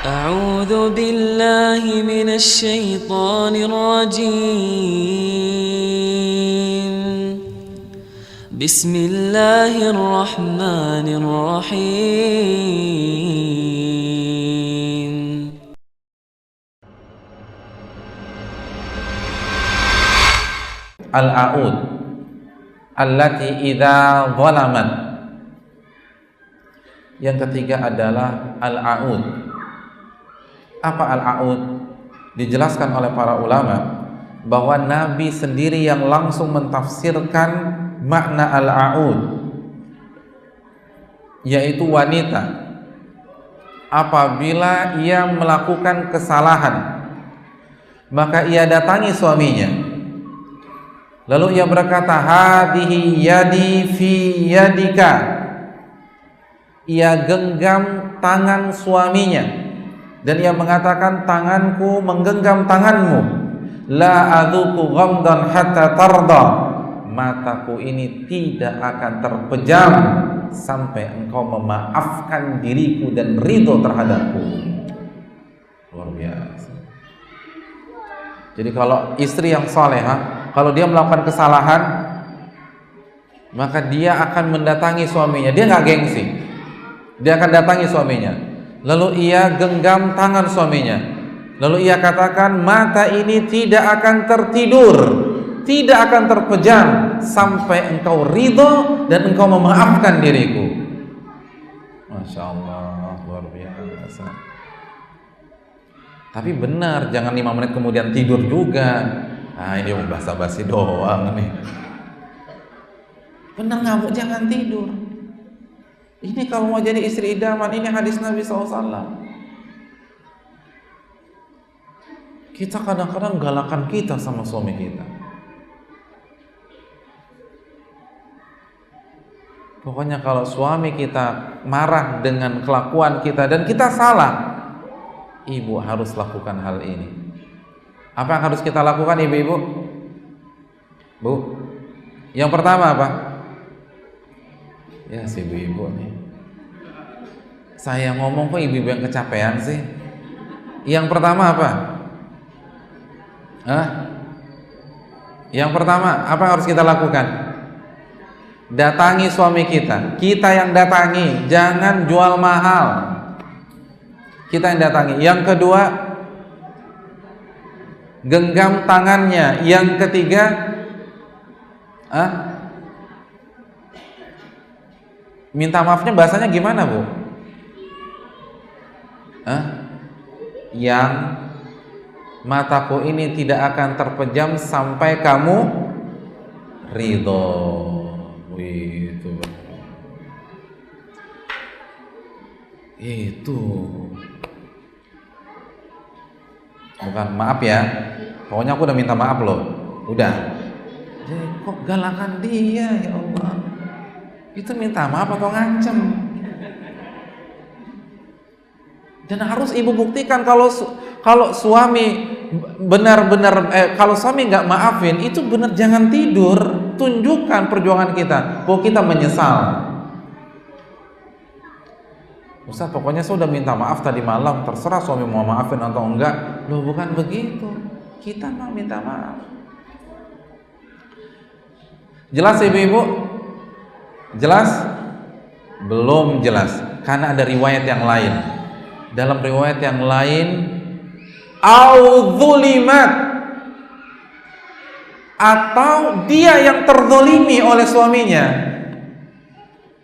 أعوذ بالله من الشيطان الرجيم بسم الله الرحمن الرحيم Al-a'ud allati idza zalamat. Yang ketiga adalah al-a'ud. Apa al-a'ud? Dijelaskan oleh para ulama bahwa Nabi sendiri yang langsung mentafsirkan makna al-a'ud, yaitu wanita apabila ia melakukan kesalahan maka ia datangi suaminya. Lalu ia berkata, hadihi yadi fi yadika. Ia genggam tangan suaminya dan ia mengatakan, tanganku menggenggam tanganmu. La adzuku ghamdan hatta tarda. Mataku ini tidak akan terpejam sampai engkau memaafkan diriku dan ridho terhadapku. Luar biasa. Jadi kalau istri yang salehah, kalau dia melakukan kesalahan, maka dia akan mendatangi suaminya. Dia nggak gengsi, dia akan datangi suaminya. Lalu ia genggam tangan suaminya. Lalu ia katakan, mata ini tidak akan tertidur, tidak akan terpejam sampai engkau ridho dan engkau memaafkan diriku. Masya Allah, luar biasa. Tapi benar, jangan 5 menit kemudian tidur juga. Nah, ini mau basa-basi doang nih. Benar nggak? Jangan tidur. Ini kalau mau jadi istri idaman, ini hadis Nabi SAW. Kita kadang-kadang galakan kita sama suami kita. Pokoknya kalau suami kita marah dengan kelakuan kita dan kita salah, ibu harus lakukan hal ini. Apa yang harus kita lakukan, ibu-ibu? Bu, yang pertama apa? Ya, si ibu-ibu nih. Saya ngomong kok ibu-ibu yang kecapean sih? Yang pertama apa? Yang pertama, apa yang harus kita lakukan? Datangi suami kita. Kita yang datangi, jangan jual mahal. Kita yang datangi. Yang kedua, genggam tangannya. Yang ketiga, minta maafnya bahasanya gimana, Bu? Yang mataku ini tidak akan terpejam sampai kamu ridho. Itu bukan maaf ya, pokoknya aku udah minta maaf loh, udah. Jadi kok galakan dia, ya Allah? Itu minta maaf atau ngancem? Dan harus ibu buktikan kalau suami benar-benar kalau suami nggak maafin, itu benar, jangan tidur. Tunjukkan perjuangan kita, bahwa kita menyesal. Ustaz, pokoknya saya udah minta maaf tadi malam, terserah suami mau maafin atau enggak. Loh, bukan begitu. Kita mau minta maaf. Jelas ibu-ibu? Jelas? Belum jelas, karena ada riwayat yang lain. Dalam riwayat yang lain, au dzulimat, atau dia yang terzolimi oleh suaminya.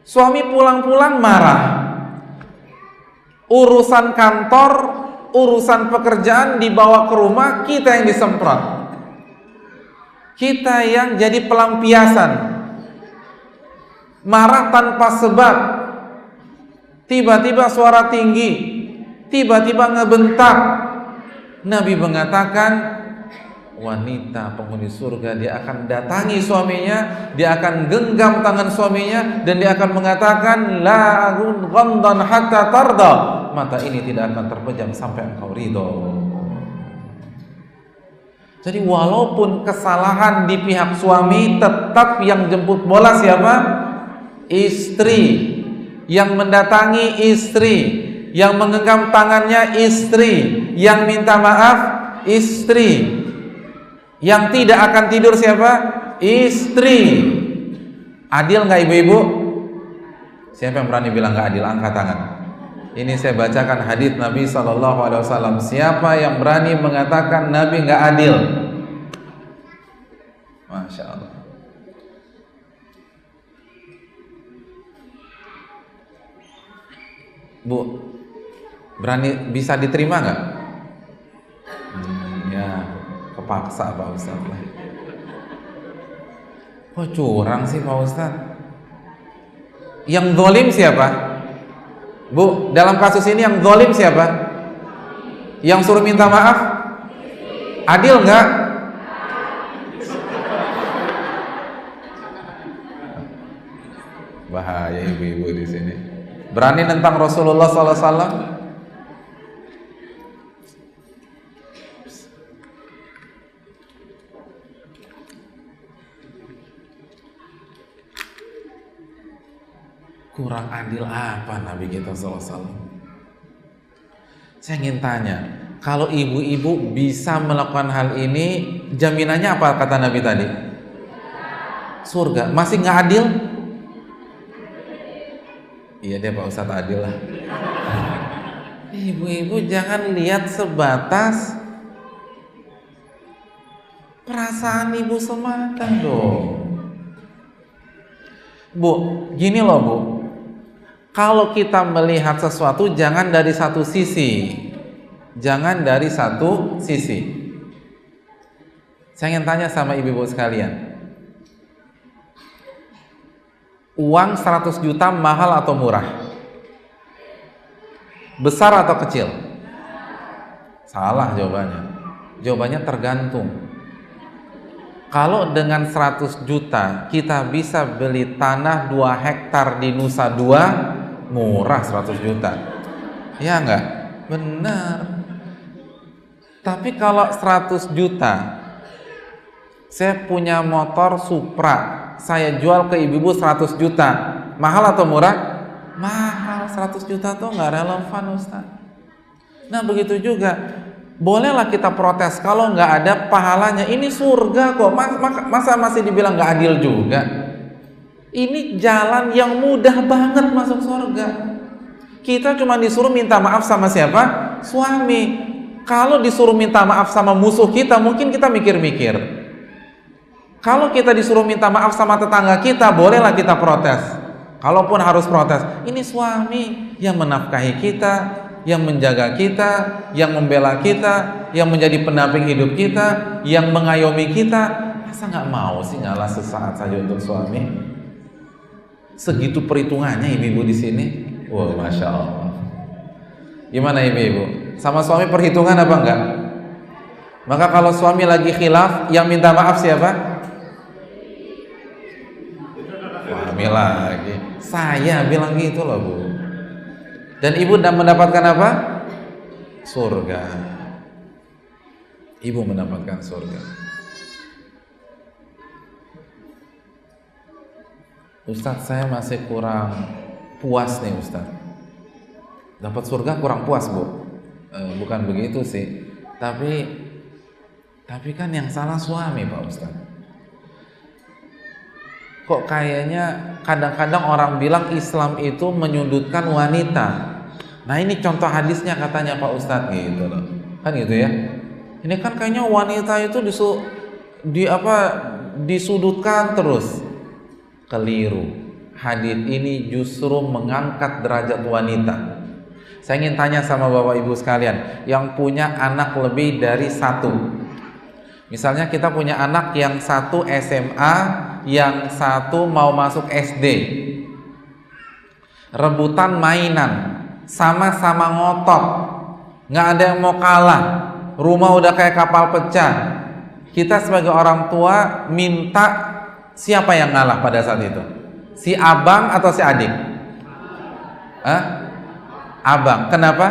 Suami pulang-pulang marah, urusan kantor, urusan pekerjaan dibawa ke rumah, kita yang disemprot, kita yang jadi pelampiasan, marah tanpa sebab, tiba-tiba suara tinggi, tiba-tiba ngebentak. Nabi mengatakan, wanita penghuni surga, dia akan datangi suaminya, dia akan genggam tangan suaminya, dan dia akan mengatakan, la ghamdan hatta tarda. Mata ini tidak akan terpejam sampai engkau ridho. Jadi walaupun kesalahan di pihak suami, tetap yang jemput bola siapa? Istri. Yang mendatangi istri, Yang menggenggam tangannya istri, yang minta maaf istri. Yang tidak akan tidur siapa? Istri. Adil nggak ibu-ibu? Siapa yang berani bilang nggak adil? Angkat tangan. Ini saya bacakan hadits Nabi SAW. Siapa yang berani mengatakan Nabi nggak adil? Masya Allah. Bu, berani, bisa diterima nggak? Ya, kepaksa Pak Ustadz lah. Kok curang sih Pak Ustadz? Yang zalim siapa? Bu, dalam kasus ini yang zalim siapa? Yang suruh minta maaf? Adil nggak? Bahaya ibu-ibu di sini. Berani nentang Rasulullah SAW. Kurang adil apa Nabi kita SAW? Saya ingin tanya, kalau ibu-ibu bisa melakukan hal ini, jaminannya apa kata Nabi tadi? Surga. Masih nggak adil? Iya deh Pak Ustadz, adil lah. Ibu-ibu jangan lihat sebatas perasaan ibu semata dong. Bu, gini loh Bu, kalau kita melihat sesuatu jangan dari satu sisi. Jangan dari satu sisi. Saya ingin tanya sama ibu-ibu sekalian, uang 100 juta mahal atau murah? Besar atau kecil? Salah jawabannya. Jawabannya tergantung. Kalau dengan 100 juta kita bisa beli tanah 2 hektar di Nusa Dua, murah 100 juta. Ya enggak? Benar. Tapi kalau 100 juta, saya punya motor Supra, saya jual ke ibu-ibu 100 juta, mahal atau murah? Mahal. 100 juta tuh nggak relevan Ustaz. Nah begitu juga, bolehlah kita protes kalau nggak ada pahalanya. Ini surga kok, masa masih dibilang nggak adil juga? Ini jalan yang mudah banget masuk surga. Kita cuma disuruh minta maaf sama siapa? Suami. Kalau disuruh minta maaf sama musuh kita, mungkin kita mikir-mikir. Kalau kita disuruh minta maaf sama tetangga kita, bolehlah kita protes. Kalaupun harus protes, ini suami yang menafkahi kita, yang menjaga kita, yang membela kita, yang menjadi pendamping hidup kita, yang mengayomi kita. Masa nggak mau sih ngalah sesaat saja untuk suami? Segitu perhitungannya ibu-ibu di sini. Wow, Masya Allah. Gimana ibu-ibu? Sama suami perhitungan apa enggak? Maka kalau suami lagi khilaf, yang minta maaf siapa? Suami lagi. Saya bilang gitu loh Bu. Dan ibu mendapatkan apa? Surga. Ibu mendapatkan surga. Ustadz, saya masih kurang puas nih Ustadz. Dapat surga kurang puas Bu. Bukan begitu sih. Tapi kan yang salah suami Pak Ustadz. Kok kayaknya kadang-kadang orang bilang Islam itu menyudutkan wanita. Nah ini contoh hadisnya katanya Pak Ustadz gitu loh. Kan gitu ya. Ini kan kayaknya wanita itu disudutkan terus. Keliru. Hadis ini justru mengangkat derajat wanita. Saya ingin tanya sama Bapak Ibu sekalian yang punya anak lebih dari 1. Misalnya kita punya anak yang 1 SMA, yang 1 mau masuk SD. Rebutan mainan, sama-sama ngotot, nggak ada yang mau kalah, rumah udah kayak kapal pecah. Kita sebagai orang tua minta siapa yang ngalah pada saat itu? Si abang atau si adik? Abang. Kenapa?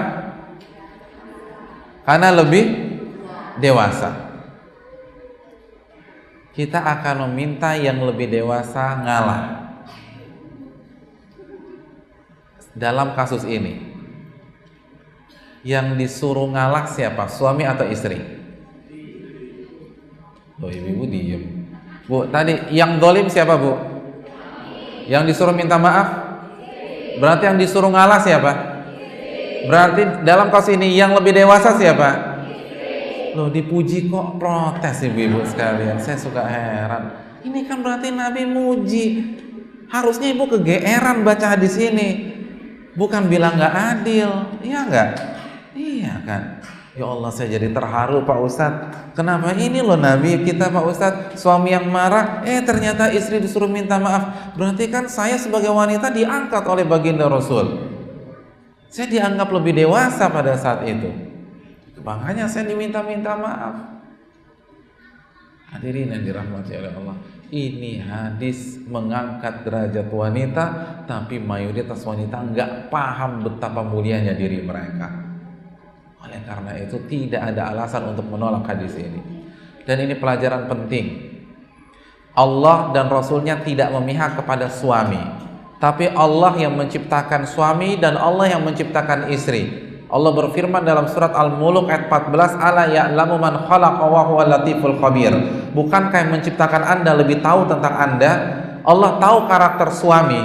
Karena lebih dewasa. Kita akan meminta yang lebih dewasa ngalah. Dalam kasus ini, Yang disuruh ngalah siapa? Suami atau istri? Oh, ibu diem. Bu, tadi yang dolim siapa, Bu? Yang disuruh minta maaf? Berarti yang disuruh ngalah siapa? Berarti dalam kasus ini yang lebih dewasa siapa? Loh, dipuji kok protes ibu-ibu sekalian. Saya suka heran. Ini kan berarti Nabi muji. Harusnya ibu kegeeran baca hadis ini. Bukan bilang nggak adil. Iya nggak? Iya kan? Ya Allah, saya jadi terharu Pak Ustadz. Kenapa ini loh Nabi kita Pak Ustadz, suami yang marah, ternyata istri disuruh minta maaf. Berarti kan saya sebagai wanita diangkat oleh baginda Rasul. Saya dianggap lebih dewasa pada saat itu. Makanya saya diminta-minta maaf. Hadirin yang dirahmati oleh Allah, ini hadis mengangkat derajat wanita, tapi mayoritas wanita nggak paham betapa mulianya diri mereka. Oleh karena itu tidak ada alasan untuk menolak hadis ini. Dan ini pelajaran penting. Allah dan Rasulnya tidak memihak kepada suami, tapi Allah yang menciptakan suami dan Allah yang menciptakan istri. Allah berfirman dalam surat Al-Mulk ayat 14, "Ala ya'lamu man khalaqa wa huwal latiful khabir." Bukankah yang menciptakan Anda lebih tahu tentang Anda? Allah tahu karakter suami,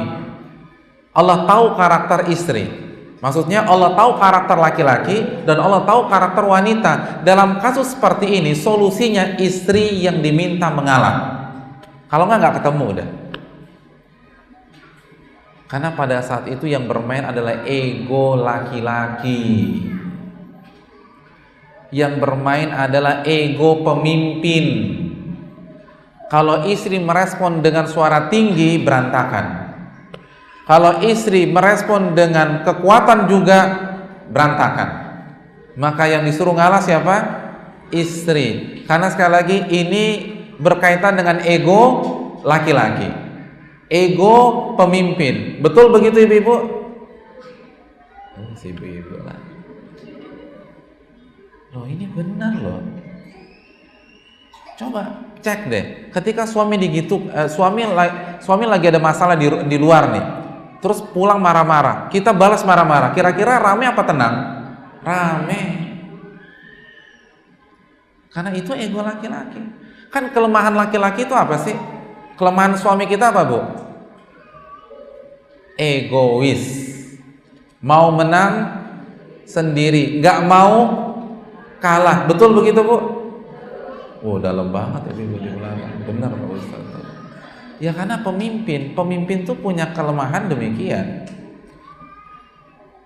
Allah tahu karakter istri. Maksudnya Allah tahu karakter laki-laki dan Allah tahu karakter wanita. Dalam kasus seperti ini solusinya istri yang diminta mengalah. Kalau nggak ketemu udah. Karena pada saat itu yang bermain adalah ego laki-laki. Yang bermain adalah ego pemimpin. Kalau istri merespon dengan suara tinggi, berantakan. Kalau istri merespon dengan kekuatan juga, berantakan. Maka yang disuruh ngalah siapa? Istri. Karena sekali lagi ini berkaitan dengan ego laki-laki, ego pemimpin. Betul begitu ibu-ibu? Si ibu-ibu lah. Loh, ini benar loh. Coba cek deh. Ketika suami suami lagi ada masalah di luar nih, terus pulang marah-marah, kita balas marah-marah, kira-kira rame apa tenang? Rame. Karena itu ego laki-laki. Kan kelemahan laki-laki itu apa sih? Kelemahan suami kita apa, Bu? Egois. Mau menang sendiri, nggak mau kalah. Betul begitu, Bu? Oh, dalam banget ya ibu di ulama. Benar Pak Ustaz. Ya karena pemimpin tuh punya kelemahan demikian.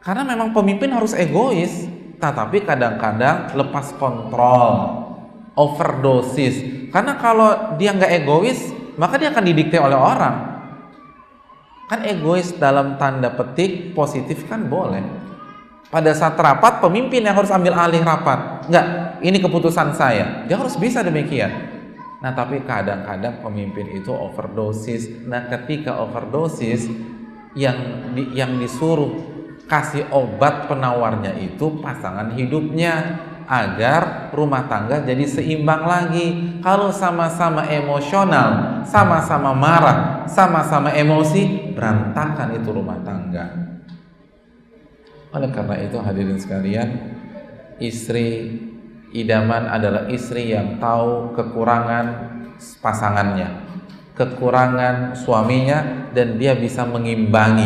Karena memang pemimpin harus egois, tetapi kadang-kadang lepas kontrol, overdosis. Karena kalau dia nggak egois, maka dia akan didikte oleh orang. Kan egois dalam tanda petik positif kan boleh. Pada saat rapat, pemimpin yang harus ambil alih rapat. Enggak, ini keputusan saya. Dia harus bisa demikian. Nah, tapi kadang-kadang pemimpin itu overdosis. Nah, ketika overdosis, yang disuruh kasih obat penawarnya itu pasangan hidupnya, agar rumah tangga jadi seimbang lagi. Kalau sama-sama emosional, sama-sama marah, sama-sama emosi, berantakan itu rumah tangga. Oleh karena itu hadirin sekalian, istri idaman adalah istri yang tahu kekurangan pasangannya, kekurangan suaminya, dan dia bisa mengimbangi.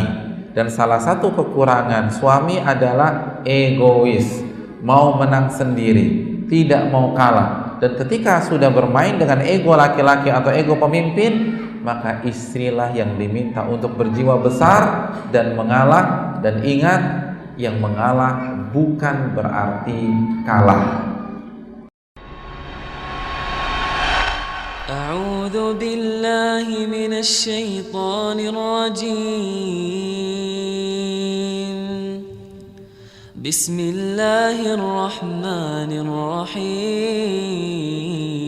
Dan salah satu kekurangan suami adalah egois, mau menang sendiri, tidak mau kalah. Dan ketika sudah bermain dengan ego laki-laki atau ego pemimpin, maka istrilah yang diminta untuk berjiwa besar dan mengalah. Dan ingat, yang mengalah bukan berarti kalah. A'udzu billahi minasy syaithanir rajim. Bismillahirrahmanirrahim.